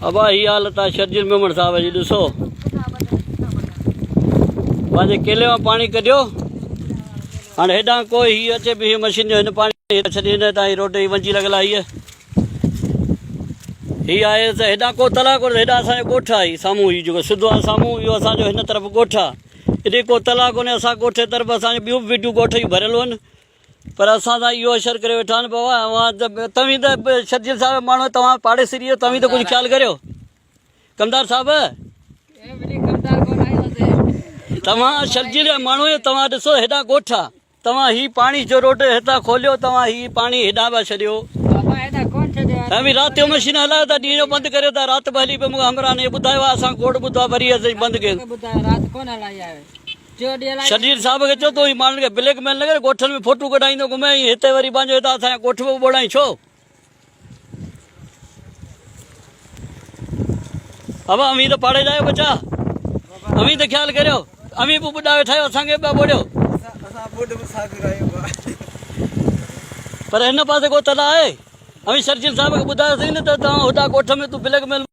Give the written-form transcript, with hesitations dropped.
अब ही हालत आहे शर्जिल मेमण साहब जी। ॾिसो पंहिंजे केले में पानी कढियो। हाणे हेॾां कोई हीअ अचे बि मशीन जो हिन पाणी छॾी हिन ताईं रोड जी वंजी लॻल आहे। हीअ आहे त हेॾां को तलाउ कोन्हे, हेॾां असांजो ॻोठ आहे साम्हूं। हीअ जेको सिधो आहे साम्हूं इहो असांजो हिन तरफ़ ॻोठ आहे। हेॾे को तलाउ कोन्हे। असां ॻोठ जे तरफ़ असांजो ॿियूं बि ॿियूं ॻोठ जूं भरियल आहिनि, पर असां सां इहो असरु करे वेठा आहिनि। बाबा तव्हीं त शर्जिल साहिब माण्हू तव्हां पाड़ेसिरी आहियो, तव्हीं त कुझु ख़्यालु करियो। कमदार साहिब तव्हां शर्जिल जा माण्हू आहियो, तव्हां ॾिसो हेॾां ॻोठ आहे। तव्हां हीअ पाणी जो रोड हितां खोलियो, तव्हां हीअ पाणी हेॾां पिया छॾियो। ऐं बि राति जो मशीन हलायो था, ॾींहं जो बंदि करियो था। राति बि हली पियो मूंखे हमरा ने ॿुधायो आहे, असां कोड ॿुधो आहे, वरी असीं बंदि कयो। शर्जिल साहिब खे चओ तो ही माण्हुनि खे ब्लैकमेल न करे, ॻोठनि में फोटू कढाईंदो घुमे, हिते वरी पंहिंजो हितां असांजा ॻोठ में ॿोड़ाई छो। अब अमीं त पाड़े जायो बचा, अमीं त ख़्यालु करियो। अमीं बि ॿुॾा वेठा आहियो, असांखे पिया ॿोड़ियो। पर हिन पासे को तलाउ आहे। अमीं शर्जिल साहिब खे ॿुधायोसीं न त तव्हां हुतां ॻोठ में तूं ब्लैकमेल